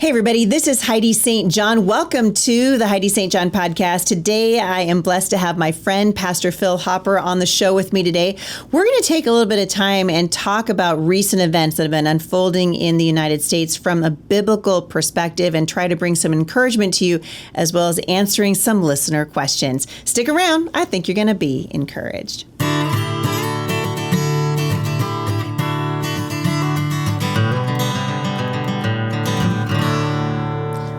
Hey, everybody, this is Heidi St. John. Welcome to the Heidi St. John podcast. Today, I am blessed to have my friend, Pastor Phil Hopper, on the show with me today. We're going to take a little bit of time and talk about recent events that have been unfolding in the United States from a biblical perspective and try to bring some encouragement to you, as well as answering some listener questions. Stick around. I think you're going to be encouraged.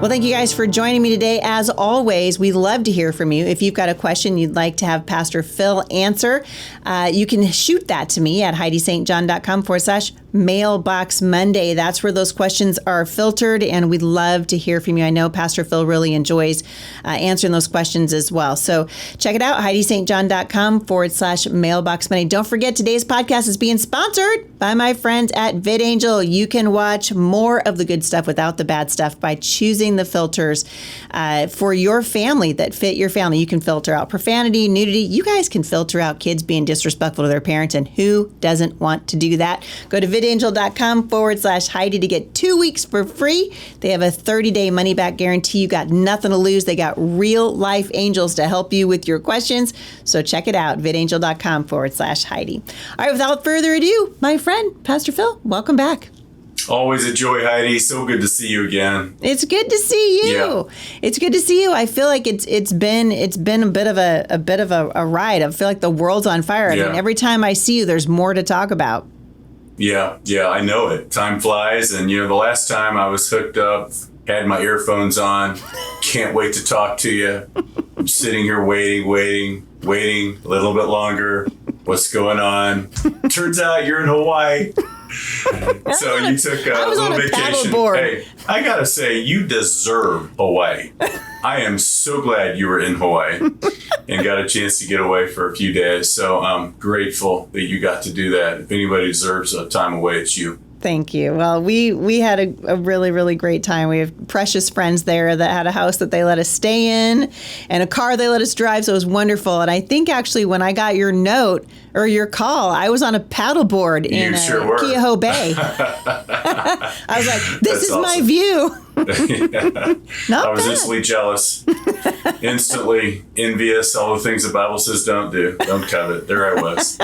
Well, thank you guys for joining me today. As always, we love to hear from you. If you've got a question you'd like to have Pastor Phil answer, you can shoot that to me at HeidiSt.John.com/mailbox Monday. That's where those questions are filtered, and we'd love to hear from you. I know Pastor Phil really enjoys answering those questions as well. So check it out, HeidiSt.John.com/mailbox Monday. Don't forget, today's podcast is being sponsored by my friends at VidAngel. You can watch more of the good stuff without the bad stuff by choosing the filters for your family that fit your family. You can filter out profanity, nudity. You guys can filter out kids being disrespectful to their parents, and who doesn't want to do that? Go to vidangel.com/Heidi to get 2 weeks for free. They have a 30-day money-back guarantee. You got nothing to lose. They got real-life angels to help you with your questions. So check it out, vidangel.com/Heidi. All right, without further ado, my friend, Pastor Phil, welcome back. Always a joy, Heidi. So good to see you again. It's good to see you. Yeah. It's good to see you. I feel like it's been a bit of a ride. I feel like the world's on fire. Yeah. I mean, every time I see you, there's more to talk about. Yeah, I know it. Time flies, and the last time I was hooked up, had my earphones on, can't wait to talk to you. I'm sitting here waiting a little bit longer. What's going on? Turns out you're in Hawaii. So you took a little vacation. Hey, I gotta say, you deserve Hawaii. I am so glad you were in Hawaii and got a chance to get away for a few days. So I'm grateful that you got to do that. If anybody deserves a time away, it's you. Thank you. Well, we had a really, really great time. We have precious friends there that had a house that they let us stay in and a car they let us drive. So it was wonderful. And I think actually when I got your note or your call, I was on a paddleboard in Keohane Bay. I was like, this is awesome. My view. I was instantly jealous, instantly envious. All the things the Bible says don't do, don't covet. There I was.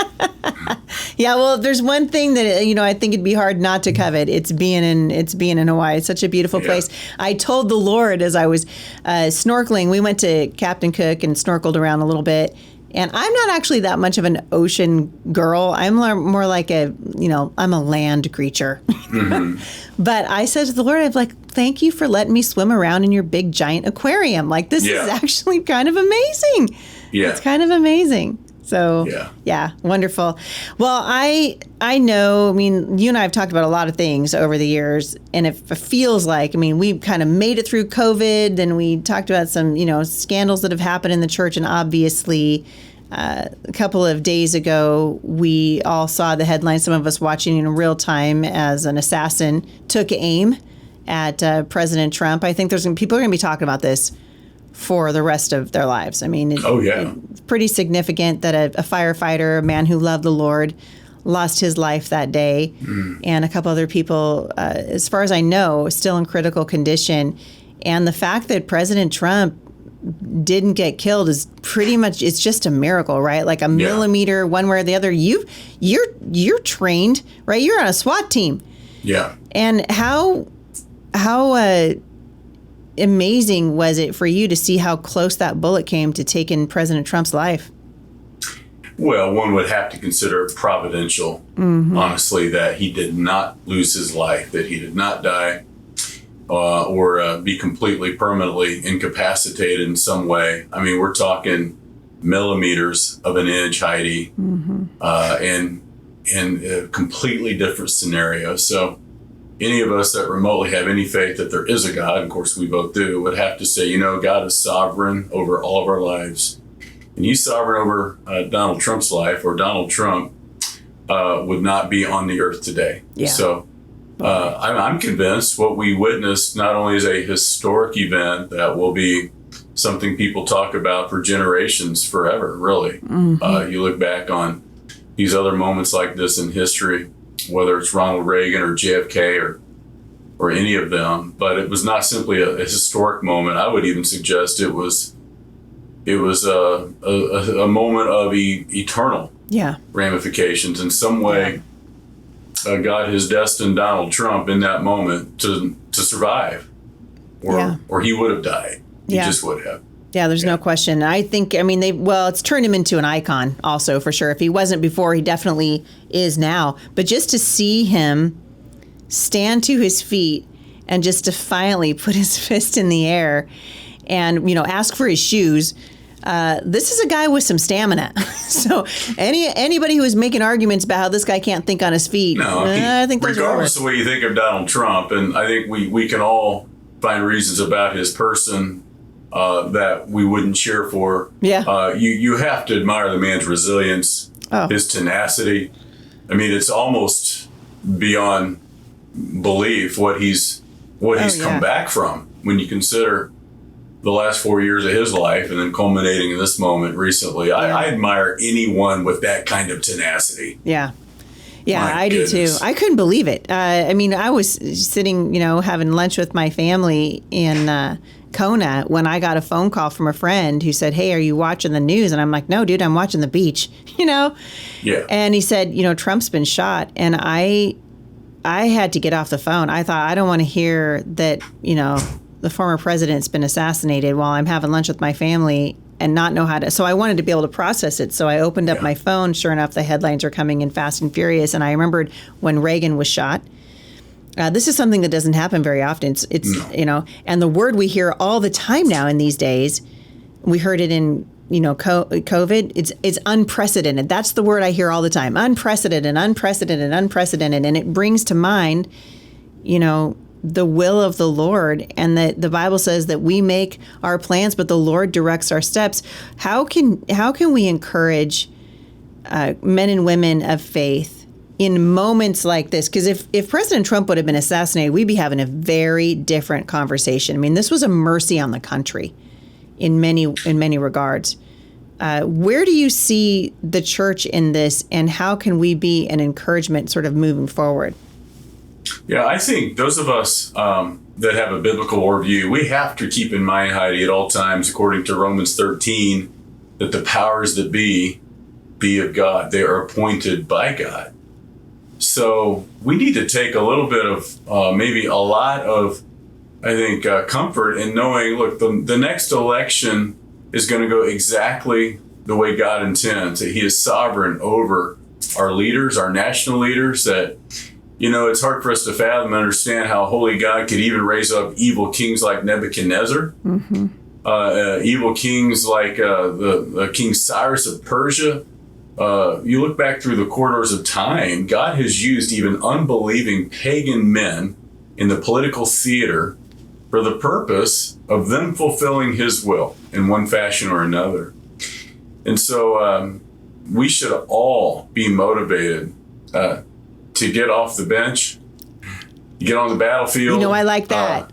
Yeah, well, there's one thing that I think it'd be hard not to covet. It's being in Hawaii. It's such a beautiful place. I told the Lord as I was snorkeling. We went to Captain Cook and snorkeled around a little bit. And I'm not actually that much of an ocean girl. I'm more like I'm a land creature. Mm-hmm. But I said to the Lord, I'm like, thank you for letting me swim around in your big giant aquarium. Like, this is actually kind of amazing. Yeah. It's kind of amazing. So, yeah, wonderful. Well, I know, you and I have talked about a lot of things over the years, and it feels like, we kind of made it through COVID, and we talked about some, scandals that have happened in the church, and obviously a couple of days ago, we all saw the headlines, some of us watching in real time, as an assassin took aim at President Trump. I think people are going to be talking about this for the rest of their lives. It's pretty significant that a firefighter, a man who loved the Lord, lost his life that day. And a couple other people, as far as I know, still in critical condition. And the fact that President Trump didn't get killed is pretty much, it's just a miracle, right? Like a millimeter one way or the other. You're trained, right? You're on a SWAT team. Yeah. And how amazing was it for you to see how close that bullet came to taking President Trump's life? Well, one would have to consider it providential, honestly, that he did not lose his life, that he did not die or be completely permanently incapacitated in some way. We're talking millimeters of an inch, Heidi, and a completely different scenario. So any of us that remotely have any faith that there is a God, and of course we both do, would have to say, God is sovereign over all of our lives. And he's sovereign over Donald Trump's life, or Donald Trump would not be on the earth today. Yeah. So I'm convinced what we witnessed not only is a historic event that will be something people talk about for generations, forever, really. You look back on these other moments like this in history, whether it's Ronald Reagan or JFK or or any of them, but it was not simply a historic moment. I would even suggest it was a moment of eternal ramifications. In some way, God has destined Donald Trump in that moment to survive, or he would have died. He just would have. Yeah, there's no question. I think, it's turned him into an icon also, for sure. If he wasn't before, he definitely is now. But just to see him stand to his feet and just defiantly put his fist in the air and, ask for his shoes. This is a guy with some stamina. So anybody who is making arguments about how this guy can't think on his feet, I think those regardless of what you think of Donald Trump, and I think we can all find reasons about his person that we wouldn't cheer for. Yeah. You have to admire the man's resilience, his tenacity. I mean, it's almost beyond belief what he's come back from when you consider the last 4 years of his life and then culminating in this moment recently. I admire anyone with that kind of tenacity. Yeah. Yeah, I do too. I couldn't believe it. I was sitting, having lunch with my family in Kona when I got a phone call from a friend who said, "Hey, are you watching the news?" And I'm like, "No, dude, I'm watching the beach," Yeah. And he said, Trump's been shot. And I had to get off the phone. I thought, I don't want to hear that, the former president's been assassinated while I'm having lunch with my family and not know how to. So I wanted to be able to process it. So I opened up my phone. Sure enough, the headlines are coming in fast and furious. And I remembered when Reagan was shot. This is something that doesn't happen very often. It's and the word we hear all the time now in these days, we heard it in, COVID. It's unprecedented. That's the word I hear all the time. Unprecedented, unprecedented, unprecedented. And it brings to mind, the will of the Lord, and that the Bible says that we make our plans, but the Lord directs our steps. How can we encourage men and women of faith in moments like this? Because if President Trump would have been assassinated, we'd be having a very different conversation. This was a mercy on the country in many regards. Where do you see the church in this, and how can we be an encouragement sort of moving forward? Yeah, I think those of us that have a biblical worldview, we have to keep in mind, Heidi, at all times, according to Romans 13, that the powers that be of God. They are appointed by God. So we need to take a little bit of, maybe a lot of, I think, comfort in knowing, look, the next election is going to go exactly the way God intends, that he is sovereign over our leaders, our national leaders, that it's hard for us to fathom and understand how holy God could even raise up evil kings like Nebuchadnezzar, evil kings like the King Cyrus of Persia. You look back through the corridors of time, God has used even unbelieving pagan men in the political theater for the purpose of them fulfilling his will in one fashion or another. And so we should all be motivated to get off the bench, get on the battlefield. I like that.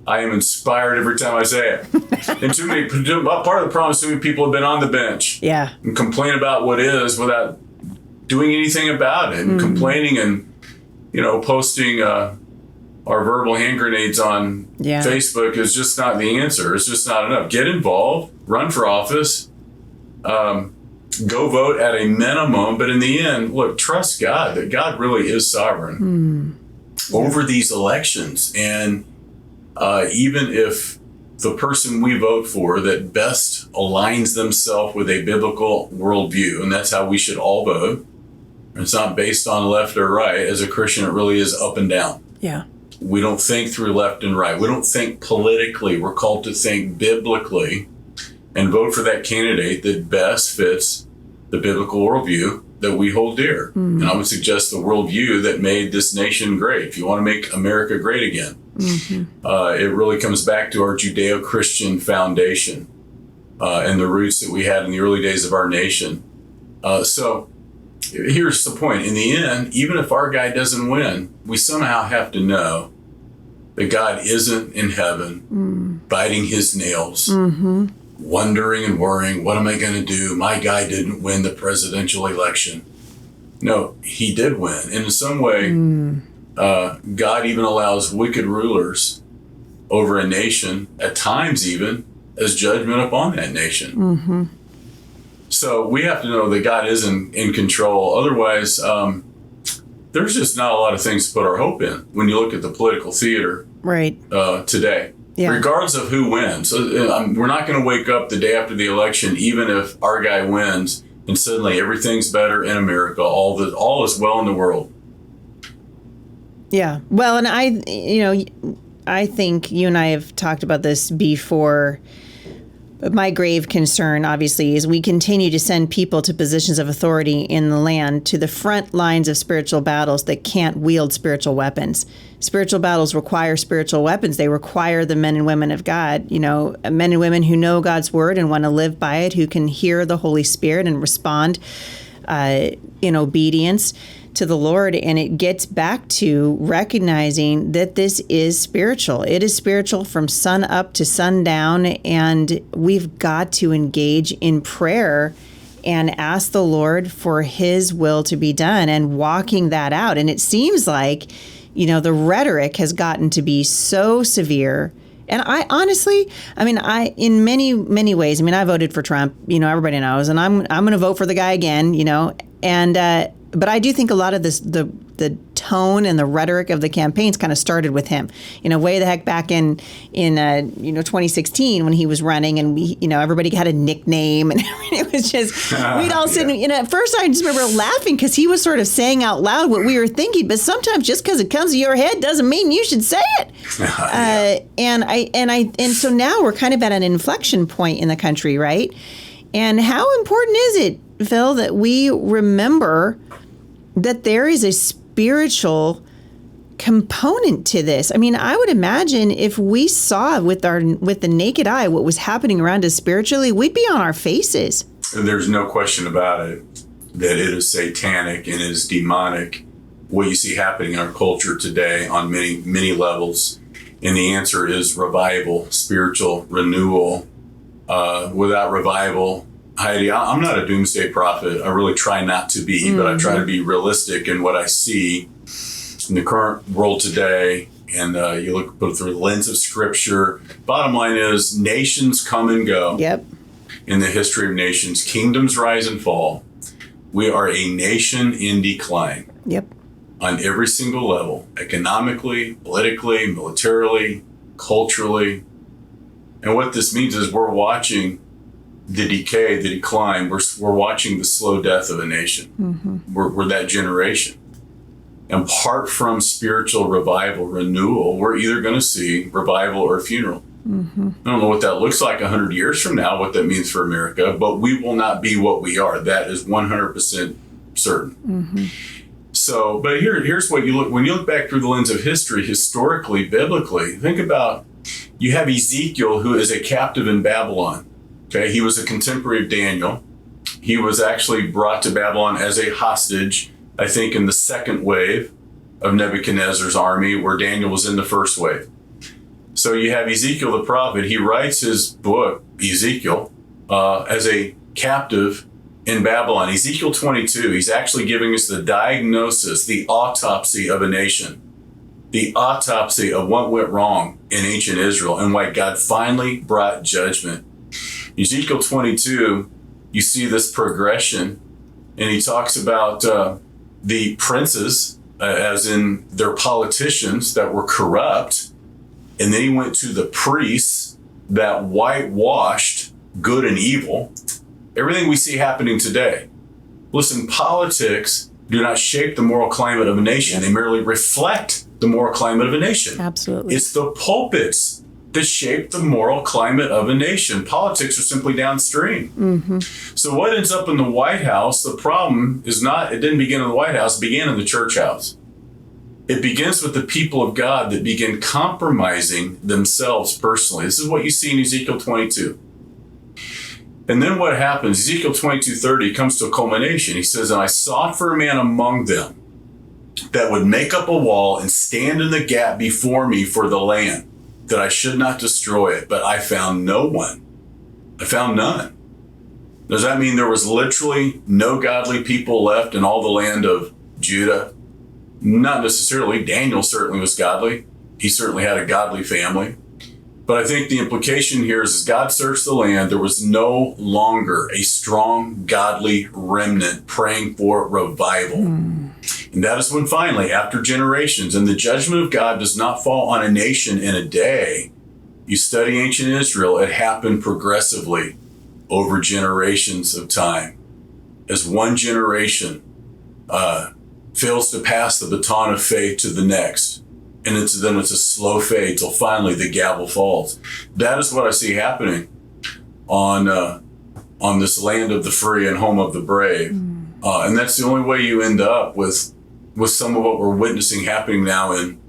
I am inspired every time I say it. And part of the problem is too many people have been on the bench. Yeah. And complain about what is without doing anything about it. And complaining and, posting our verbal hand grenades on Facebook is just not the answer. It's just not enough. Get involved, run for office, go vote at a minimum, but in the end, look, trust God, that God really is sovereign over these elections. And even if the person we vote for that best aligns themselves with a biblical worldview, and that's how we should all vote, it's not based on left or right. As a Christian, it really is up and down. Yeah. We don't think through left and right. We don't think politically. We're called to think biblically and vote for that candidate that best fits the biblical worldview that we hold dear. And I would suggest the worldview that made this nation great. If you want to make America great again, it really comes back to our Judeo-Christian foundation and the roots that we had in the early days of our nation. So here's the point. In the end, even if our guy doesn't win, we somehow have to know that God isn't in heaven biting his nails, wondering and worrying, what am I going to do? My guy didn't win the presidential election. No, he did win. And in some way, God even allows wicked rulers over a nation, at times even, as judgment upon that nation. Mm-hmm. So we have to know that God is in control. Otherwise, there's just not a lot of things to put our hope in when you look at the political theater right today. Yeah. Regardless of who wins. We're not going to wake up the day after the election, even if our guy wins, and suddenly everything's better in America. All is well in the world. Yeah. Well, and I think you and I have talked about this before. But my grave concern, obviously, is we continue to send people to positions of authority in the land to the front lines of spiritual battles that can't wield spiritual weapons. Spiritual battles require spiritual weapons. They require the men and women of God, men and women who know God's word and want to live by it, who can hear the Holy Spirit and respond in obedience to the Lord. And it gets back to recognizing that this is spiritual. It is spiritual from sun up to sundown, and we've got to engage in prayer and ask the Lord for his will to be done and walking that out. And it seems like, the rhetoric has gotten to be so severe. And I honestly, in many, many ways, I voted for Trump, everybody knows, and I'm going to vote for the guy again, but I do think a lot of this, the tone and the rhetoric of the campaigns kind of started with him, way the heck back in 2016 when he was running, and we, everybody had a nickname, and it was just, we'd all sit, at first I just remember laughing because he was sort of saying out loud what we were thinking, but sometimes just because it comes to your head doesn't mean you should say it. And so now we're kind of at an inflection point in the country, right? And how important is it, Phil, that we remember that there is a spiritual component to this? I would imagine if we saw with the naked eye what was happening around us spiritually, we'd be on our faces. There's no question about it that it is satanic and it is demonic, what you see happening in our culture today on many, many levels. And the answer is revival, spiritual renewal. Without revival, Heidi, I'm not a doomsday prophet. I really try not to be, but I try to be realistic in what I see in the current world today. And you look through the lens of Scripture. Bottom line is nations come and go. Yep. In the history of nations, kingdoms rise and fall. We are a nation in decline. Yep. On every single level, economically, politically, militarily, culturally. And what this means is we're watching the decay, the decline. We're watching the slow death of a nation. Mm-hmm. We're that generation. And apart from spiritual revival, renewal, we're either going to see revival or funeral. Mm-hmm. I don't know what that looks like 100 years from now, what that means for America, but we will not be what we are. That is 100% certain. Mm-hmm. So, but here's what you look, when you look back through the lens of history, historically, biblically, think about, you have Ezekiel, who is a captive in Babylon. Okay, he was a contemporary of Daniel. He was actually brought to Babylon as a hostage, I think, in the second wave of Nebuchadnezzar's army, where Daniel was in the first wave. So you have Ezekiel the prophet. He writes his book, Ezekiel, as a captive in Babylon. Ezekiel 22, he's actually giving us the diagnosis, the autopsy of a nation, the autopsy of what went wrong in ancient Israel and why God finally brought judgment. Ezekiel 22, you see this progression, and he talks about the princes, as in their politicians that were corrupt, and then he went to the priests that whitewashed good and evil. Everything we see happening today. Listen, politics do not shape the moral climate of a nation. They merely reflect the moral climate of a nation. Absolutely. It's the pulpits that shape the moral climate of a nation. Politics are simply downstream. Mm-hmm. So what ends up in the White House, the problem is not, it didn't begin in the White House, it began in the church house. It begins with the people of God that begin compromising themselves personally. This is what you see in Ezekiel 22. And then what happens? Ezekiel 22:30 comes to a culmination. He says, and I sought for a man among them that would make up a wall and stand in the gap before me for the land, that I should not destroy it. But I found no one. I found none. Does that mean there was literally no godly people left in all the land of Judah? Not necessarily. Daniel certainly was godly. He certainly had a godly family. But I think the implication here is as God searched the land, there was no longer a strong, godly remnant praying for revival. And that is when finally, after generations, and the judgment of God does not fall on a nation in a day. You study ancient Israel, it happened progressively over generations of time. As one generation fails to pass the baton of faith to the next, and it's a slow fade till finally the gavel falls. That is what I see happening on this land of the free and home of the brave. And that's the only way you end up with some of what we're witnessing happening now in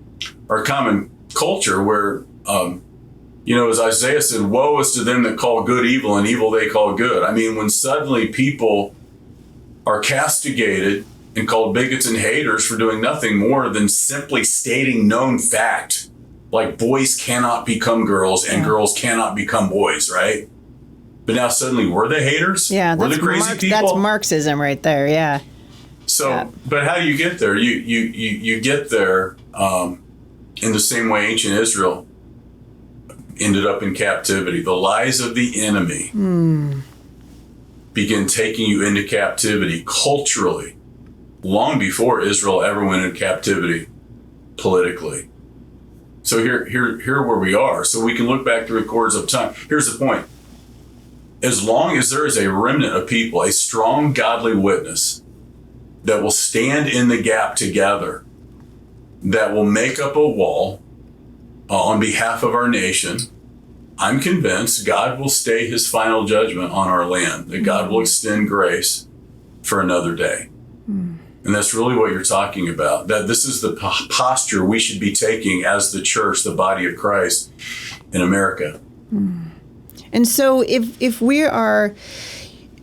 our common culture where, as Isaiah said, woe is to them that call good evil and evil they call good. I mean, when suddenly people are castigated and called bigots and haters for doing nothing more than simply stating known fact, like boys cannot become girls and girls cannot become boys, right? But now suddenly we're the haters? Yeah, we're the crazy people? That's Marxism right there, yeah. So, but how do you get there? You get there in the same way ancient Israel ended up in captivity. The lies of the enemy begin taking you into captivity culturally, long before Israel ever went into captivity politically. So here where we are. So we can look back through records of time. Here's the point. As long as there is a remnant of people, a strong godly witness that will stand in the gap together, that will make up a wall on behalf of our nation, I'm convinced God will stay his final judgment on our land, that God will extend grace for another day. And that's really what you're talking about, that this is the posture we should be taking as the church, the body of Christ in America. And so if we are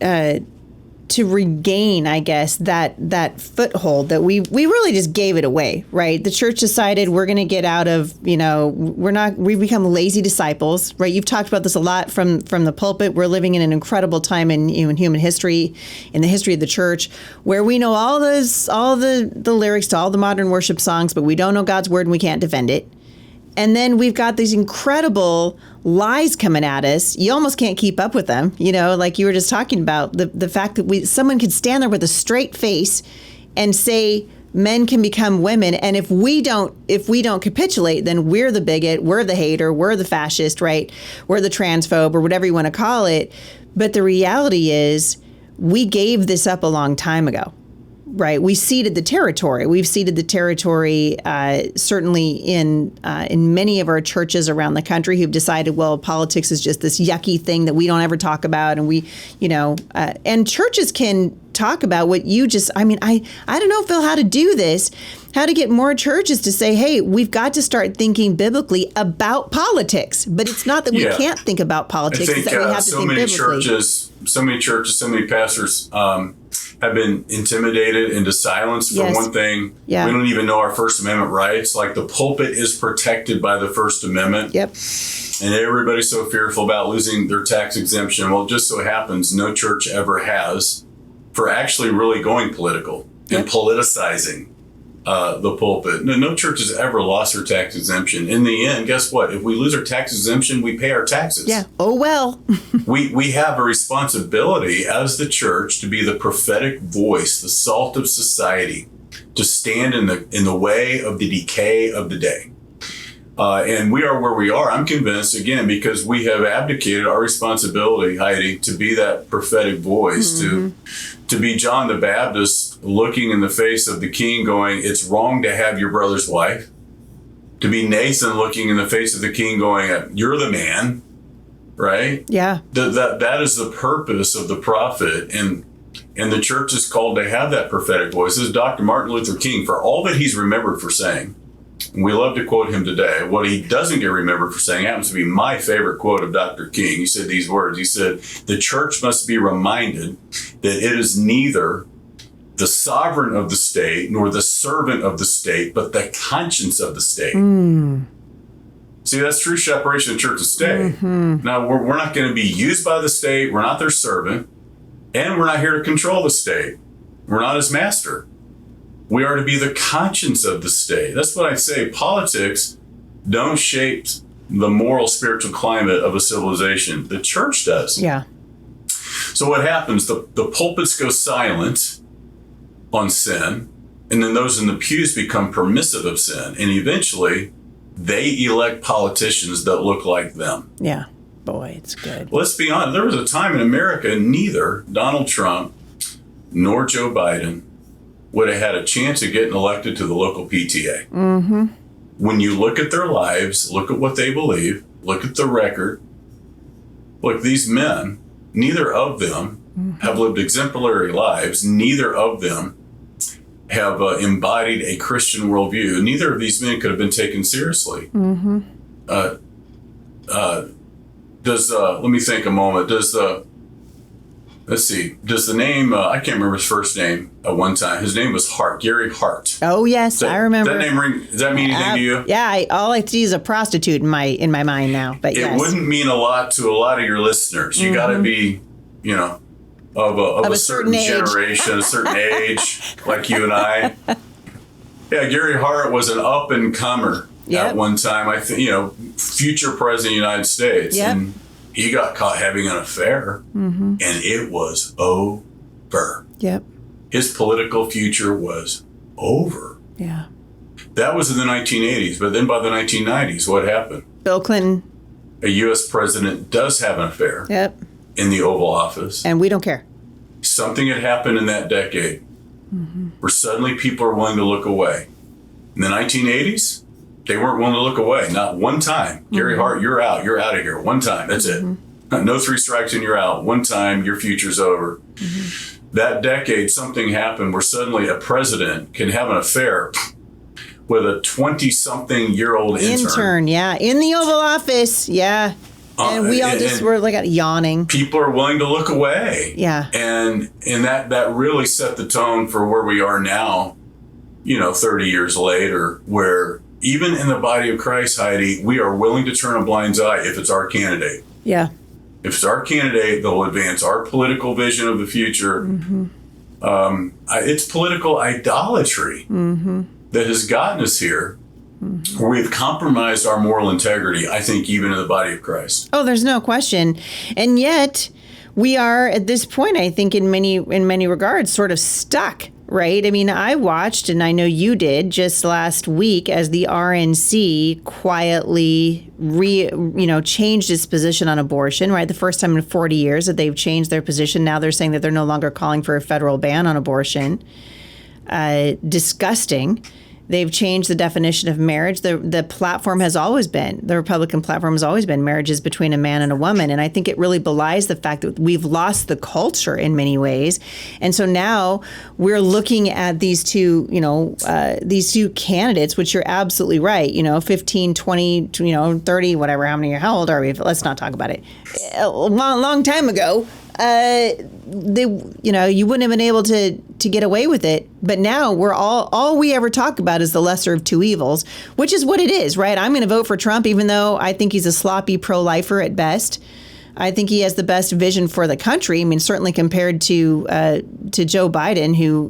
to regain, I guess, that foothold that we really just gave it away, right? The church decided we're going to get out of, we become lazy disciples, right? You've talked about this a lot from the pulpit. We're living in an incredible time in human history, in the history of the church, where we know all the lyrics to all the modern worship songs, but we don't know God's word and we can't defend it. And then we've got these incredible lies coming at us. You almost can't keep up with them. Like you were just talking about the fact that someone could stand there with a straight face and say men can become women. And if we don't capitulate, then we're the bigot, we're the hater, we're the fascist, right? We're the transphobe or whatever you want to call it. But the reality is we gave this up a long time ago. Right, we ceded the territory. We've ceded the territory certainly in many of our churches around the country who've decided, well, politics is just this yucky thing that we don't ever talk about, and and churches can talk about what you just. I don't know, Phil, how to do this. How to get more churches to say, hey, we've got to start thinking biblically about politics. But it's not that we can't think about politics; it's that we have to think biblically. So many churches, so many pastors have been intimidated into silence. For one thing, we don't even know our First Amendment rights. Like the pulpit is protected by the First Amendment. Yep. And everybody's so fearful about losing their tax exemption. Well, it just so happens no church ever has, for actually really going political and politicizing the pulpit. No church has ever lost their tax exemption. In the end, guess what? If we lose our tax exemption, we pay our taxes. Yeah. Oh, well. we have a responsibility as the church to be the prophetic voice, the salt of society, to stand in the way of the decay of the day. And we are where we are, I'm convinced, again, because we have abdicated our responsibility, Heidi, to be that prophetic voice, to be John the Baptist looking in the face of the king going, it's wrong to have your brother's wife. To be Nathan looking in the face of the king going, you're the man, right? Yeah. That is the purpose of the prophet. And the church is called to have that prophetic voice. This is Dr. Martin Luther King, for all that he's remembered for saying. And we love to quote him today. What he doesn't get remembered for saying happens to be my favorite quote of Dr. King. He said these words. He said, the church must be reminded that it is neither the sovereign of the state nor the servant of the state, but the conscience of the state. See, that's true separation of church and state. Now, we're not going to be used by the state. We're not their servant. And we're not here to control the state. We're not his master. We are to be the conscience of the state. That's what I say. Politics don't shape the moral, spiritual climate of a civilization. The church does. Yeah. So what happens? The pulpits go silent on sin, and then those in the pews become permissive of sin. And eventually, they elect politicians that look like them. Yeah. Boy, it's good. Let's be honest. There was a time in America, neither Donald Trump nor Joe Biden would have had a chance of getting elected to the local PTA. Mm-hmm. When you look at their lives, look at what they believe, look at the record. Look, these men, neither of them have lived exemplary lives. Neither of them have embodied a Christian worldview. Neither of these men could have been taken seriously. Mm-hmm. Let me think a moment. Does the name, I can't remember his first name at one time. His name was Hart, Gary Hart. Oh, yes, I remember. Does that mean anything to you? Yeah, all I see is a prostitute in my mind now. But it wouldn't mean a lot to a lot of your listeners. You got to be, of a certain generation, a certain age, like you and I. Yeah, Gary Hart was an up-and-comer at one time. I think, future president of the United States. Yep. And he got caught having an affair, and it was over. Yep. His political future was over. Yeah. That was in the 1980s, but then by the 1990s, what happened? Bill Clinton. A U.S. president does have an affair. Yep. In the Oval Office. And we don't care. Something had happened in that decade where suddenly people are willing to look away. In the 1980s, they weren't willing to look away. Not one time. Gary Hart, you're out. You're out of here. One time. That's it. No 3 strikes and you're out. One time, your future's over. That decade, something happened where suddenly a president can have an affair with a 20-something-year-old intern. Yeah. In the Oval Office. Yeah. And we all just were like yawning. People are willing to look away. Yeah. And that really set the tone for where we are now, 30 years later, where even in the body of Christ, Heidi, we are willing to turn a blind eye if it's our candidate. Yeah. If it's our candidate, they'll advance our political vision of the future. It's political idolatry that has gotten us here. Where we've compromised our moral integrity, I think, even in the body of Christ. Oh, there's no question. And yet we are at this point, I think, in many regards, sort of stuck, right? I mean, I watched, and I know you did, just last week as the RNC quietly changed its position on abortion, right? The first time in 40 years that they've changed their position. Now they're saying that they're no longer calling for a federal ban on abortion. Disgusting. They've changed the definition of marriage. The platform has always been, the Republican platform has always been marriages between a man and a woman. And I think it really belies the fact that we've lost the culture in many ways. And so now we're looking at these two candidates, which you're absolutely right, 15, 20, 30, whatever, how old are we? Let's not talk about it. A long time ago. You wouldn't have been able to get away with it. But now we're all we ever talk about is the lesser of two evils, which is what it is, right? I'm going to vote for Trump, even though I think he's a sloppy pro-lifer at best. I think he has the best vision for the country. I mean, certainly compared to Joe Biden, who,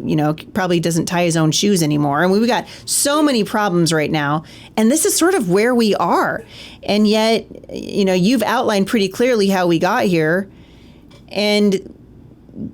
probably doesn't tie his own shoes anymore. And we've got so many problems right now. And this is sort of where we are. And yet, you've outlined pretty clearly how we got here. And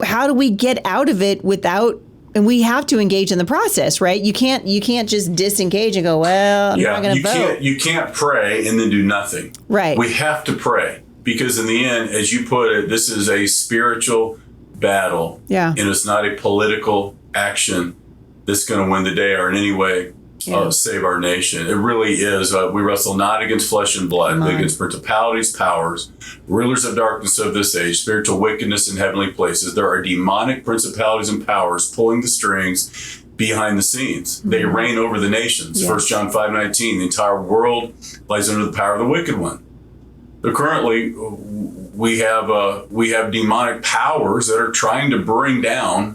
how do we get out of it and we have to engage in the process, right? You can't just disengage and go, well, I'm not going to vote. You can't pray and then do nothing. Right. We have to pray because in the end, as you put it, this is a spiritual battle. Yeah. And it's not a political action that's going to win the day or in any way save our nation. It really is. We wrestle not against flesh and blood, but against principalities, powers, rulers of darkness of this age, spiritual wickedness in heavenly places. There are demonic principalities and powers pulling the strings behind the scenes. They reign over the nations. 1 John 5:19, the entire world lies under the power of the wicked one. But currently, we have demonic powers that are trying to bring down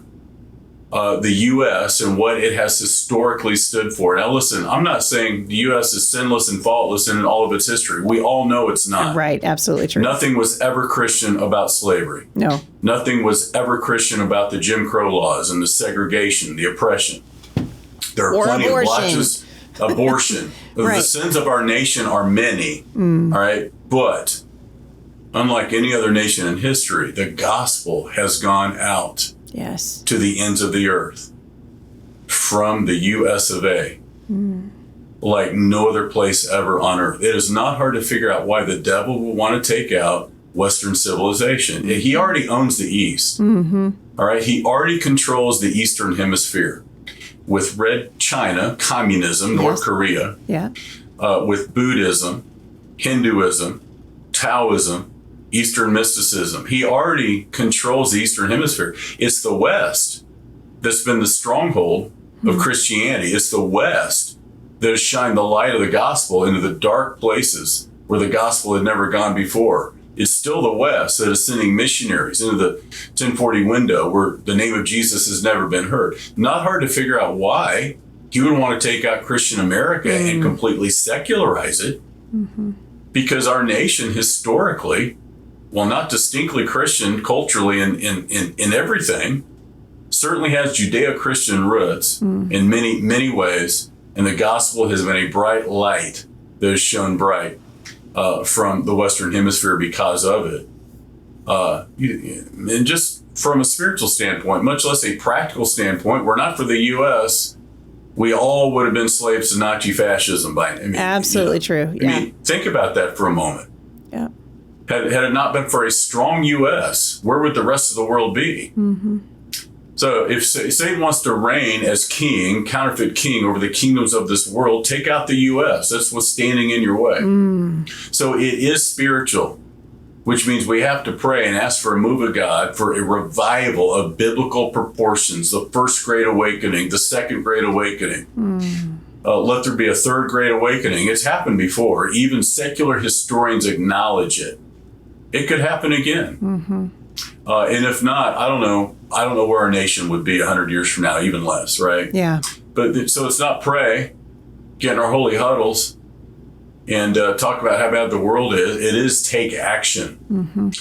the U.S. and what it has historically stood for. Now, listen, I'm not saying the U.S. is sinless and faultless in all of its history. We all know it's not. Right, absolutely true. Nothing was ever Christian about slavery. No. Nothing was ever Christian about the Jim Crow laws and the segregation, the oppression. There are Or plenty abortion. of blotches. Abortion. The Right. sins of our nation are many. All right. But unlike any other nation in history, the gospel has gone out Yes. to the ends of the earth from the US of A. Like no other place ever on earth. It is not hard to figure out why the devil will want to take out Western civilization. He already owns the East. All right. He already controls the Eastern Hemisphere with Red China, communism, North Yes. Korea, Yeah. with Buddhism, Hinduism, Taoism, Eastern mysticism. He already controls the Eastern Hemisphere. It's the West that's been the stronghold of Christianity. It's the West that has shined the light of the gospel into the dark places where the gospel had never gone before. It's still the West that is sending missionaries into the 1040 window where the name of Jesus has never been heard. Not hard to figure out why he would want to take out Christian America and completely secularize it. Because our nation historically, while not distinctly Christian culturally in everything, certainly has Judeo-Christian roots in many, many ways. And the gospel has been a bright light that has shone bright from the Western Hemisphere because of it. And just from a spiritual standpoint, much less a practical standpoint, we're not for the U.S., we all would have been slaves to Nazi fascism by now. Absolutely true. Yeah. I mean, think about that for a moment. Yeah. Had it not been for a strong U.S., where would the rest of the world be? So if Satan wants to reign as king, counterfeit king over the kingdoms of this world, take out the U.S. That's what's standing in your way. So it is spiritual, which means we have to pray and ask for a move of God for a revival of biblical proportions, the first great awakening, the second great awakening. Let there be a third great awakening. It's happened before. Even secular historians acknowledge it. It could happen again. And if not, I don't know where our nation would be 100 years from now, even less, right? Yeah. But so it's not pray, get in our holy huddles, and talk about how bad the world is. It is take action.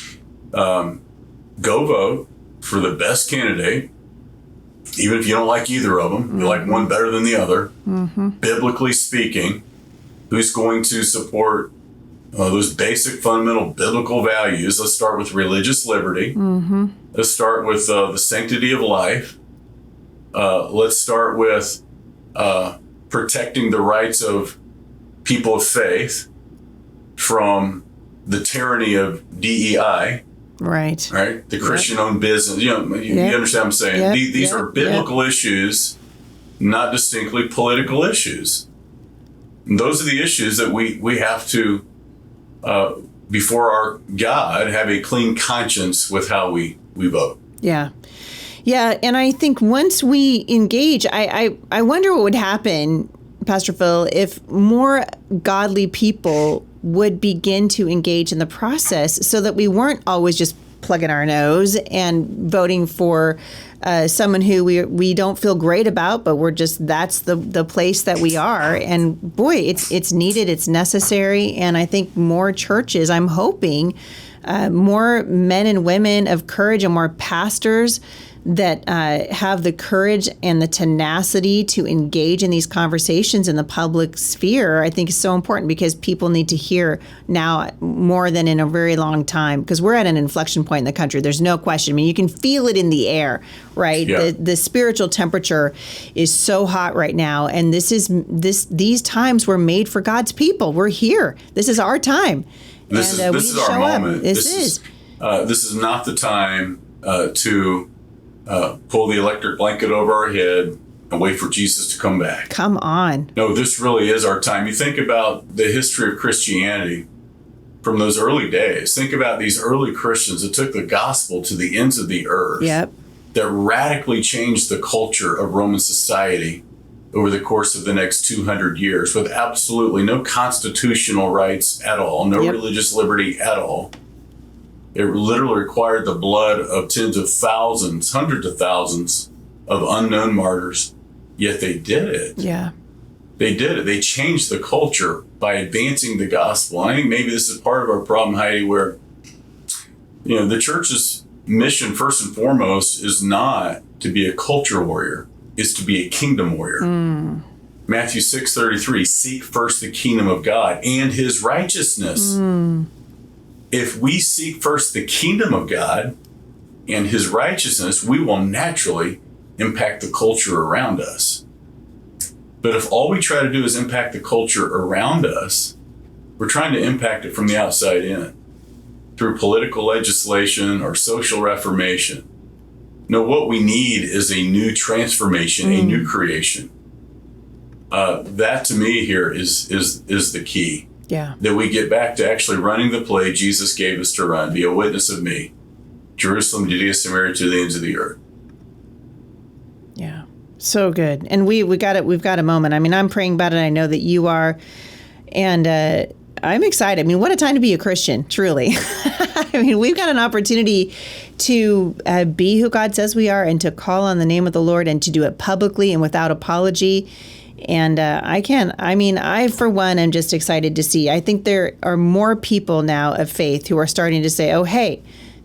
Go vote for the best candidate, even if you don't like either of them. You like one better than the other. Biblically speaking, who's going to support those basic fundamental biblical values? Let's start with religious liberty. Let's start with the sanctity of life. Let's start with protecting the rights of people of faith from the tyranny of DEI. Right. The Christian-owned business. You understand what I'm saying? These are biblical issues, not distinctly political issues. And those are the issues that we have to, before our God, have a clean conscience with how we vote. Yeah. Yeah. And I think once we engage, I wonder what would happen, Pastor Phil, if more godly people would begin to engage in the process so that we weren't always just plugging our nose and voting for someone who we don't feel great about, but that's the place that we are. And boy, it's needed, it's necessary. And I think more churches, I'm hoping, more men and women of courage and more pastors that have the courage and the tenacity to engage in these conversations in the public sphere, I think is so important because people need to hear now more than in a very long time, because we're at an inflection point in the country. There's no question. I mean, you can feel it in the air, right? Yeah. The spiritual temperature is so hot right now. And these times were made for God's people. We're here. This is our time. This is our moment. This is not the time to pull the electric blanket over our head and wait for Jesus to come back. Come on. No, this really is our time. You think about the history of Christianity from those early days. Think about these early Christians that took the gospel to the ends of the earth. Yep. That radically changed the culture of Roman society over the course of the next 200 years with absolutely no constitutional rights at all, no religious liberty at all. It literally required the blood of tens of thousands, hundreds of thousands of unknown martyrs, yet they did it. Yeah. They did it. They changed the culture by advancing the gospel. And I think maybe this is part of our problem, Heidi, where the church's mission, first and foremost, is not to be a culture warrior. is to be a kingdom warrior. Matthew 6:33, seek first the kingdom of God and his righteousness. If we seek first the kingdom of God and his righteousness, we will naturally impact the culture around us. But if all we try to do is impact the culture around us, we're trying to impact it from the outside in through political legislation or social reformation. No, what we need is a new transformation, a new creation. That to me here is the key. Yeah. That we get back to actually running the play Jesus gave us to run. Be a witness of me. Jerusalem, Judea, Samaria, to the ends of the earth. Yeah. So good. And we've got a moment. I mean, I'm praying about it. I know that you are. And I'm excited. I mean, what a time to be a Christian, truly. I mean, we've got an opportunity to be who God says we are and to call on the name of the Lord and to do it publicly and without apology. And I, for one, am just excited to see. I think there are more people now of faith who are starting to say, oh, hey,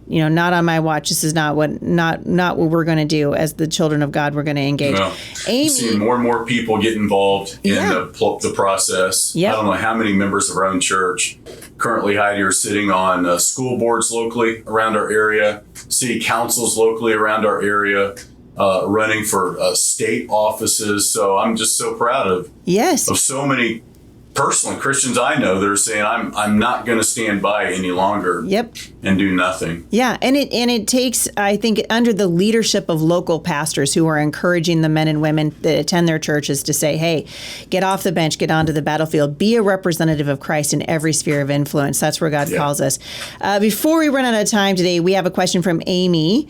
not on my watch. This is not what we're going to do as the children of God. We're going to engage. Well, Amy, I'm seeing more and more people get involved in the process. Yep. I don't know how many members of our own church currently, Heidi, are sitting on school boards locally around our area, city councils locally around our area, running for state offices. So I'm just so proud of so many personally Christians I know that are saying I'm not going to stand by any longer. And do nothing. Yeah, and it takes, I think, under the leadership of local pastors who are encouraging the men and women that attend their churches to say, hey, get off the bench, get onto the battlefield, be a representative of Christ in every sphere of influence. That's where God calls us. Before we run out of time today, we have a question from Amy.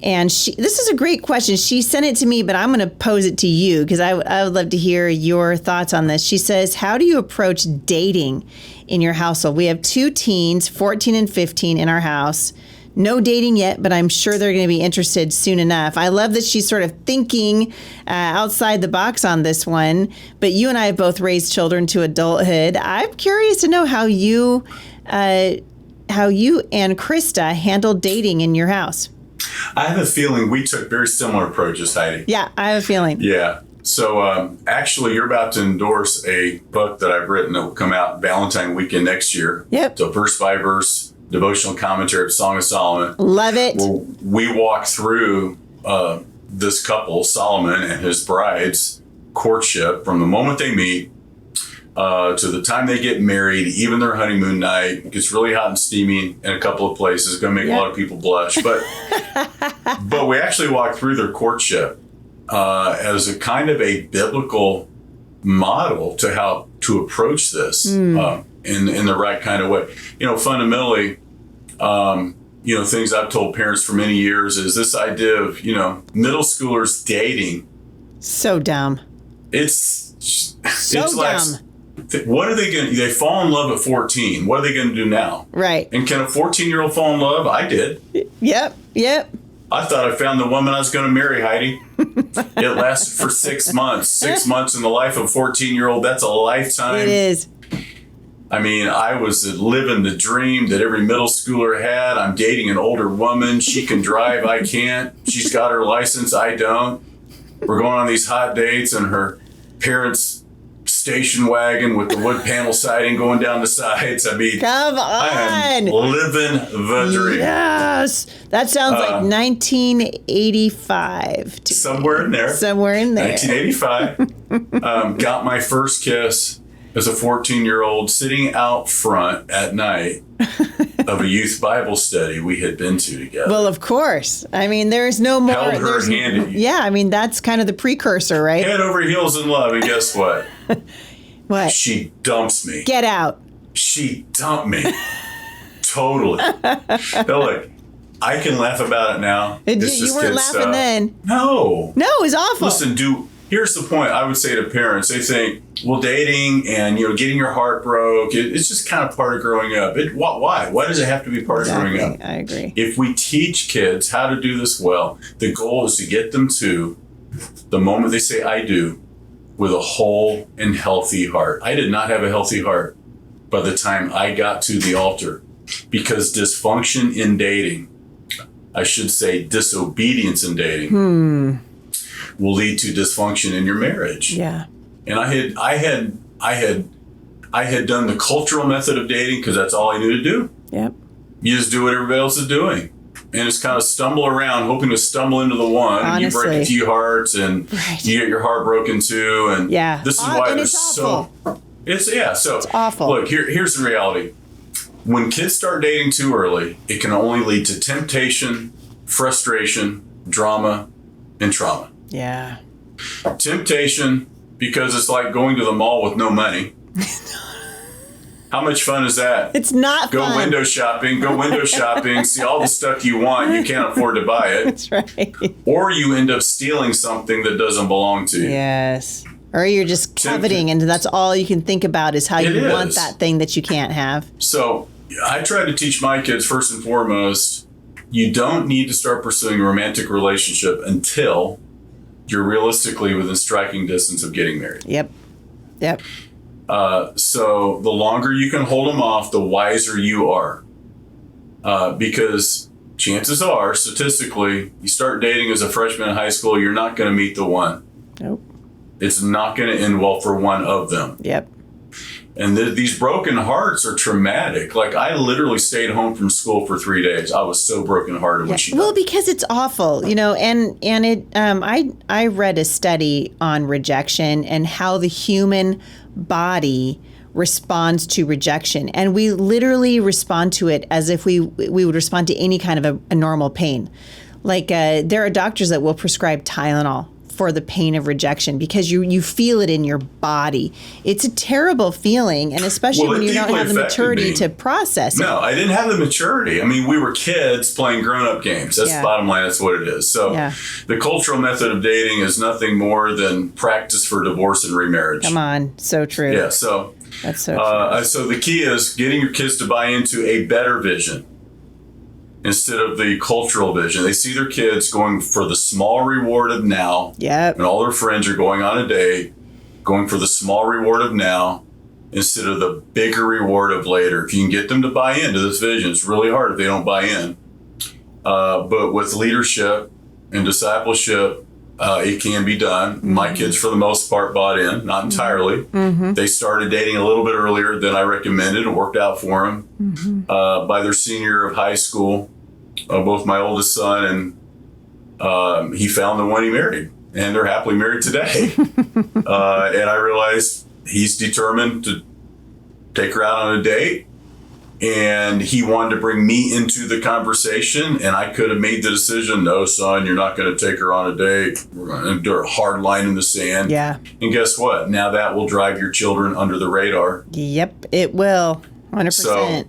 And this is a great question. She sent it to me, but I'm going to pose it to you because I would love to hear your thoughts on this. She says, how do you approach dating in your household? We have 2 teens, 14 and 15 in our house. No dating yet, but I'm sure they're going to be interested soon enough. I love that she's sort of thinking outside the box on this one. But you and I have both raised children to adulthood. I'm curious to know how you and Krista handled dating in your house. I have a feeling we took very similar approaches, Heidi. Yeah, I have a feeling. Yeah. So actually, you're about to endorse a book that I've written that will come out Valentine weekend next year. Yep. So verse by verse, devotional commentary of Song of Solomon. Love it. Where we walk through this couple, Solomon and his bride's courtship from the moment they meet to the time they get married, even their honeymoon night. It gets really hot and steamy in a couple of places. It's going to make a lot of people blush. But we actually walk through their courtship as a kind of a biblical model to how to approach this in the right kind of way. Fundamentally, things I've told parents for many years is this idea of, middle schoolers dating. So dumb. It's dumb. Like, what are they going to, they fall in love at 14. What are they going to do now? Right. And can a 14-year-old fall in love? I did. Yep. I thought I found the woman I was going to marry, Heidi. It lasted for 6 months. 6 months in the life of a 14-year-old, that's a lifetime. It is. I mean, I was living the dream that every middle schooler had. I'm dating an older woman. She can drive. I can't. She's got her license. I don't. We're going on these hot dates and her parents' station wagon with the wood panel siding going down the sides. I mean, come on. I am living the dream. Yes. That sounds like 1985. Somewhere in there. 1985. Got my first kiss as a 14-year-old sitting out front at night of a youth Bible study we had been to together. Well, of course. I mean, there's no more. Held her hand. Yeah, I mean, that's kind of the precursor, right? Head over heels in love, and guess what? What? She dumps me. Get out. She dumped me. Totally. Now, look, I can laugh about it now. You weren't laughing then. No. No, it was awful. Listen, here's the point I would say to parents. They think, well, dating and, getting your heart broke, it's just kind of part of growing up. Why? Why does it have to be part of growing up? I agree. If we teach kids how to do this well, the goal is to get them to the moment they say, I do, with a whole and healthy heart. I did not have a healthy heart by the time I got to the altar because dysfunction in dating, I should say disobedience in dating, will lead to dysfunction in your marriage. Yeah. And I had done the cultural method of dating because that's all I knew to do. Yep. You just do what everybody else is doing. And it's kind of stumble around, hoping to stumble into the one. Honestly. And you break a few hearts, and you get your heart broken too. And this is why and there's so. It's awful. Look, here's the reality. When kids start dating too early, it can only lead to temptation, frustration, drama, and trauma. Yeah. Temptation, because it's like going to the mall with no money. How much fun is that? It's not fun. Go window shopping, see all the stuff you want. You can't afford to buy it. That's right. Or you end up stealing something that doesn't belong to you. Yes. Or you're just coveting, and that's all you can think about is how you want that thing that you can't have. So I try to teach my kids, first and foremost, you don't need to start pursuing a romantic relationship until you're realistically within striking distance of getting married. Yep. So the longer you can hold them off, the wiser you are. Because chances are, statistically, you start dating as a freshman in high school, you're not going to meet the one. Nope. It's not going to end well for one of them. Yep. And these broken hearts are traumatic. Like, I literally stayed home from school for 3 days. I was so brokenhearted when she died. Well, because it's awful, and it. I read a study on rejection and how the human body responds to rejection, and we literally respond to it as if we would respond to any kind of a normal pain. Like there are doctors that will prescribe Tylenol for the pain of rejection because you feel it in your body. It's a terrible feeling, and especially when you don't have the maturity to process it. No, I didn't have the maturity. I mean, we were kids playing grown-up games. That's the bottom line. That's what it is. So the cultural method of dating is nothing more than practice for divorce and remarriage. Come on. So true. Yeah, so that's so true. So the key is getting your kids to buy into a better vision instead of the cultural vision. They see their kids going for the small reward of now. Yep. And all their friends are going on a date, going for the small reward of now instead of the bigger reward of later. If you can get them to buy into this vision, it's really hard if they don't buy in. But with leadership and discipleship, it can be done. Mm-hmm. My kids, for the most part, bought in, not entirely. Mm-hmm. They started dating a little bit earlier than I recommended. It worked out for them. Mm-hmm. By their senior year of high school, both my oldest son and he found the one he married, and they're happily married today. And I realized he's determined to take her out on a date. And he wanted to bring me into the conversation, and I could have made the decision, no, son, you're not going to take her on a date. We're going to do a hard line in the sand. Yeah. And guess what? Now that will drive your children under the radar. Yep, it will. 100%. So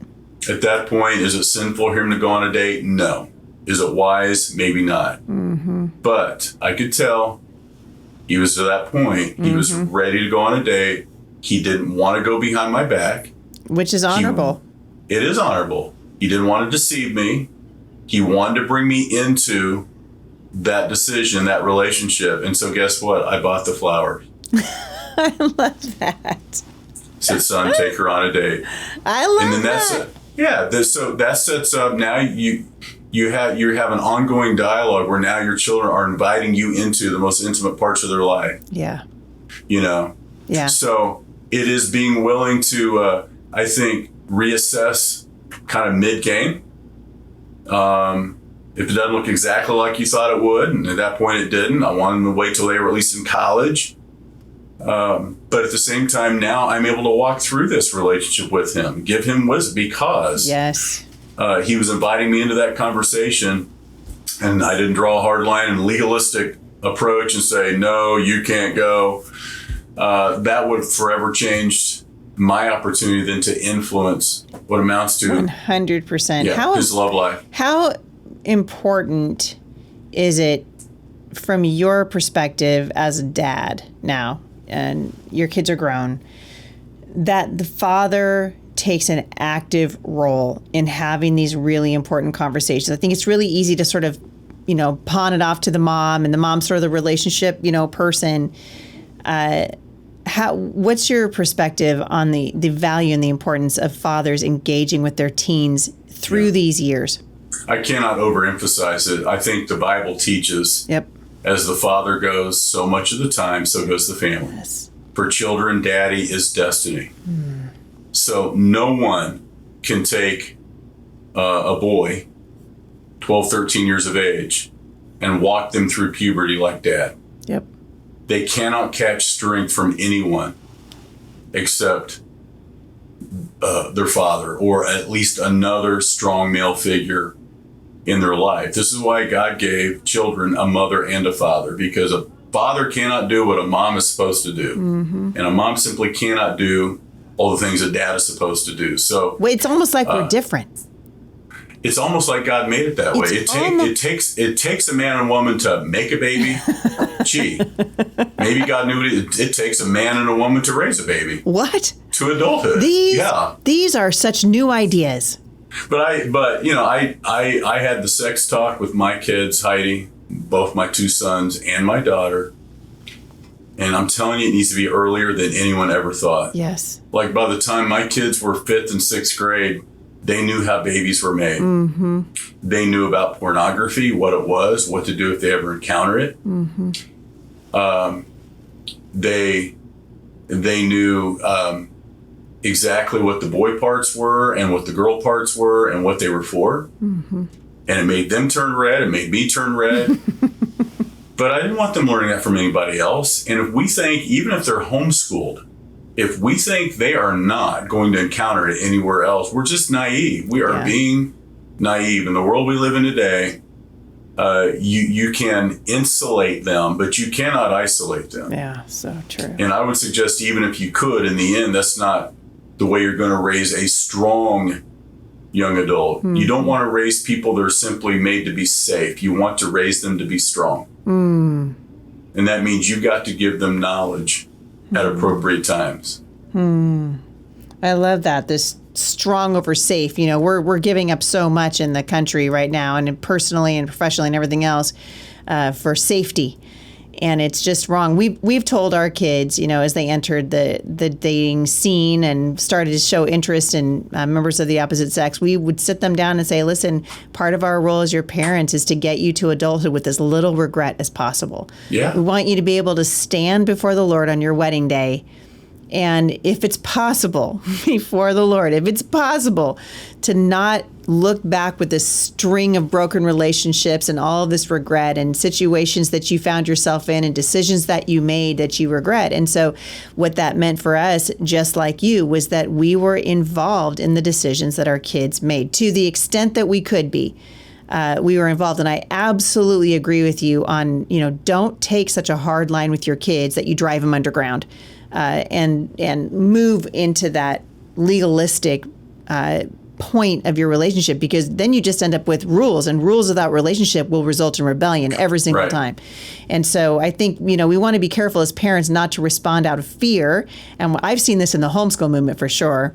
at that point, is it sinful for him to go on a date? No. Is it wise? Maybe not. Mm-hmm. But I could tell he was to that point. He was ready to go on a date. He didn't want to go behind my back. Which is honorable. It is honorable. He didn't want to deceive me. He wanted to bring me into that decision, that relationship. And so guess what? I bought the flowers. I love that. Said, son, take her on a date. I love and then that. So that sets up now you have an ongoing dialogue where now your children are inviting you into the most intimate parts of their life. Yeah. Yeah. So it is being willing to, I think, reassess kind of mid-game. If it doesn't look exactly like you thought it would, and at that point it didn't, I wanted them to wait till they were at least in college. But at the same time, now I'm able to walk through this relationship with him, give him wisdom, because he was inviting me into that conversation, and I didn't draw a hard line and legalistic approach and say, no, you can't go. That would forever change my opportunity then to influence what amounts to 100%. His love life. How important is it from your perspective as a dad now, and your kids are grown, that the father takes an active role in having these really important conversations? I think it's really easy to sort of, pawn it off to the mom, and the mom's sort of the relationship, person. What's your perspective on the value and the importance of fathers engaging with their teens through these years? I cannot overemphasize it. I think the Bible teaches As the father goes, so much of the time, so goes the family. Yes. For children, daddy is destiny. So no one can take a boy, 12, 13 years of age, and walk them through puberty like dad. Yep. They cannot catch strength from anyone except their father, or at least another strong male figure in their life. This is why God gave children a mother and a father, because a father cannot do what a mom is supposed to do. And a mom simply cannot do all the things a dad is supposed to do. So Well, it's almost like we're different. it's almost like God made it that way. It takes a man and woman to make a baby. Gee, maybe God knew it takes a man and a woman to raise a baby What? to adulthood. These are such new ideas. But I had the sex talk with my kids, Heidi, both my two sons and my daughter. And I'm telling you, it needs to be earlier than anyone ever thought. Yes. Like by the time my kids were 5th and 6th grade, they knew how babies were made. They knew about pornography, what it was, what to do if they ever encounter it. They knew exactly what the boy parts were and what the girl parts were and what they were for. And it made them turn red. It made me turn red. But I didn't want them learning that from anybody else. And if we think, even if they're homeschooled, if we think they are not going to encounter it anywhere else, we're just naive. We are being naive. In the world we live in today, you can insulate them, but you cannot isolate them. Yeah, so true. And I would suggest, even if you could, in the end, that's not the way you're going to raise a strong young adult. You don't want to raise people that are simply made to be safe. You want to raise them to be strong. And that means you've got to give them knowledge at appropriate times. I love that. This strong over safe. You know, we're giving up so much in the country right now, and personally and professionally and everything else, for safety. And it's just wrong. We've told our kids, you know, as they entered the dating scene and started to show interest in members of the opposite sex, we would sit them down and say, listen, part of our role as your parents is to get you to adulthood with as little regret as possible. Yeah. We want you to be able to stand before the Lord on your wedding day. And if it's possible, before the Lord, if it's possible to not look back with this string of broken relationships and all of this regret and situations that you found yourself in and decisions that you made that you regret. And so what that meant for us, just like you, was that we were involved in the decisions that our kids made to the extent that we could be. We were involved. And I absolutely agree with you on, you know, don't take such a hard line with your kids that you drive them underground. And move into that legalistic point of your relationship, because then you just end up with rules, and rules without relationship will result in rebellion every single time. And so I think, you know, we want to be careful as parents not to respond out of fear. And I've seen this in the homeschool movement for sure.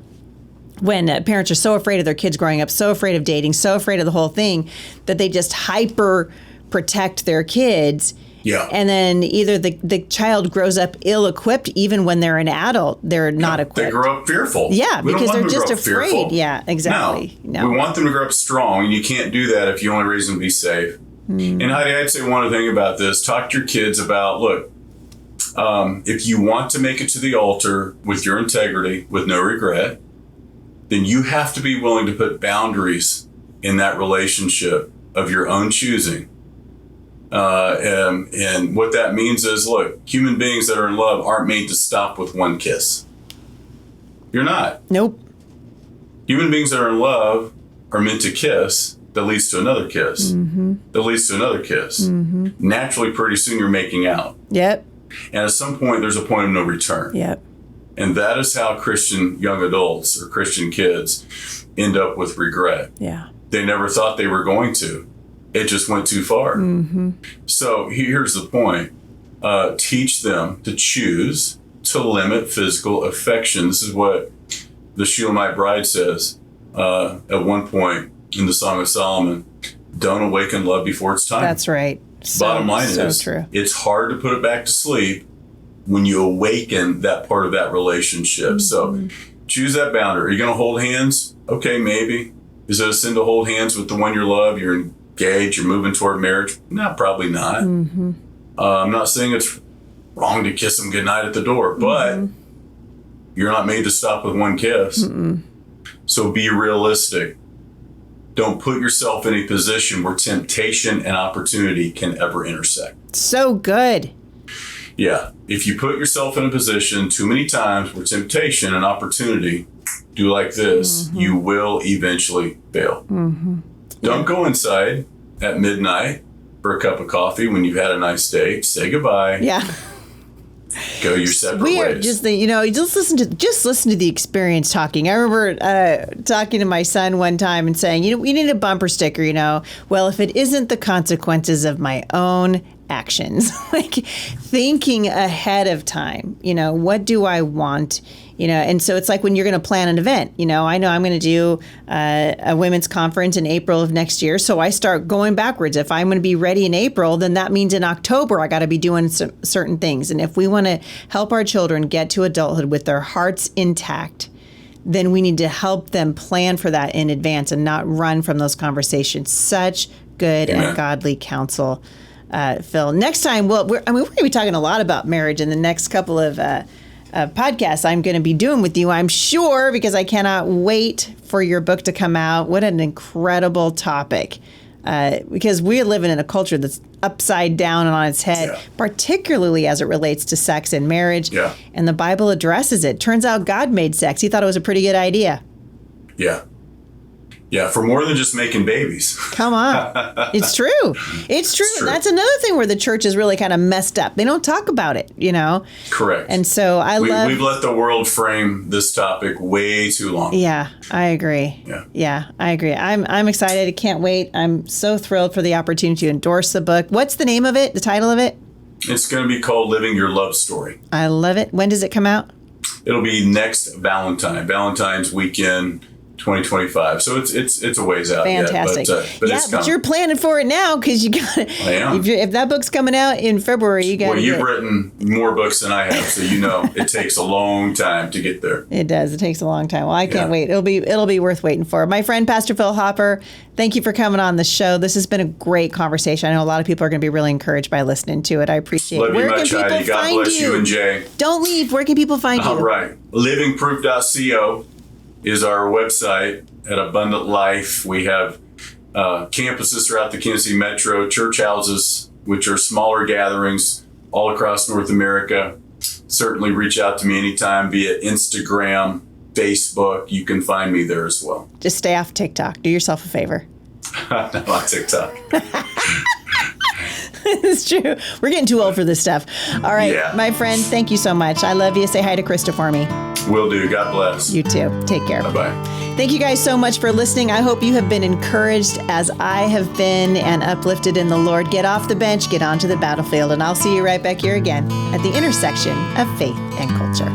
When parents are so afraid of their kids growing up, so afraid of dating, so afraid of the whole thing, that they just hyper protect their kids. Yeah. And then either the child grows up ill-equipped, even when they're an adult, they're not equipped. They grow up fearful. Yeah, We don't because want they're them to just grow up afraid. fearful. Yeah, exactly. No. We want them to grow up strong, and you can't do that if you only raise them to be safe. And Heidi, I'd say one other thing about this. Talk to your kids about, look, if you want to make it to the altar with your integrity, with no regret, then you have to be willing to put boundaries in that relationship of your own choosing. And what that means is, look, human beings that are in love aren't made to stop with one kiss. You're not. Nope. Human beings that are in love are meant to kiss that leads to another kiss. That leads to another kiss. Naturally, pretty soon you're making out. Yep. And at some point, there's a point of no return. Yep. And that is how Christian young adults or Christian kids end up with regret. Yeah. They never thought they were going to. It just went too far. So here's the point. Teach them to choose to limit physical affection. This is what the Shulamite bride says at one point in the Song of Solomon. Don't awaken love before it's time. That's right. Bottom line is, true. It's hard to put it back to sleep when you awaken that part of that relationship. So choose that boundary. Are you going to hold hands? Okay, maybe. Is it a sin to hold hands with the one you love? You're engaged, you're moving toward marriage? No, probably not. I'm not saying it's wrong to kiss them goodnight at the door, but you're not made to stop with one kiss. So be realistic. Don't put yourself in a position where temptation and opportunity can ever intersect. So good. Yeah. If you put yourself in a position too many times where temptation and opportunity do like this, you will eventually fail. Don't go inside at midnight for a cup of coffee when you've had a nice day. Say goodbye. Yeah. Go your separate We are ways. just just listen to the experience talking. I remember talking to my son one time and saying, we need a bumper sticker, well, if it isn't the consequences of my own actions, like thinking ahead of time, what do I want? And so it's like when you're going to plan an event, I know I'm going to do a women's conference in April of next year. So I start going backwards. If I'm going to be ready in April, then that means in October, I got to be doing certain things. And if we want to help our children get to adulthood with their hearts intact, then we need to help them plan for that in advance and not run from those conversations. Such good and godly counsel, Phil. Next time, we're going to be talking a lot about marriage in the next couple of podcasts I'm going to be doing with you, I'm sure, because I cannot wait for your book to come out. What an incredible topic. Because we're living in a culture that's upside down and on its head, particularly as it relates to sex and marriage. Yeah. And the Bible addresses it. Turns out God made sex. He thought it was a pretty good idea. Yeah. Yeah, for more than just making babies. Come on. It's true. It's true. And that's another thing where the church is really kind of messed up. They don't talk about it, Correct. And so we've let the world frame this topic way too long. Yeah, I agree. Yeah, I agree. I'm excited. I can't wait. I'm so thrilled for the opportunity to endorse the book. What's the name of it? The title of it? It's going to be called Living Your Love Story. I love it. When does it come out? It'll be next Valentine's weekend, 2025. So it's a ways out. Fantastic. But it's but you're planning for it now because you got it. I am. If that book's coming out in February, you got. Well, you've written more books than I have, so it takes a long time to get there. It does. It takes a long time. Well, I can't wait. It'll be worth waiting for. My friend Pastor Phil Hopper, thank you for coming on the show. This has been a great conversation. I know a lot of people are going to be really encouraged by listening to it. I appreciate it. Love you much, Heidi. God bless you and Jay. Don't leave. Where can people find you? All right. Livingproof.co is our website. At Abundant Life, we have campuses throughout the Kansas City Metro, church houses, which are smaller gatherings all across North America. Certainly reach out to me anytime via Instagram, Facebook. You can find me there as well. Just stay off TikTok. Do yourself a favor. Not on TikTok. It's true. We're getting too old for this stuff. All right, my friend, thank you so much. I love you. Say hi to Krista for me. Will do. God bless. You too. Take care. Bye-bye. Thank you guys so much for listening. I hope you have been encouraged as I have been and uplifted in the Lord. Get off the bench, get onto the battlefield, and I'll see you right back here again at the intersection of faith and culture.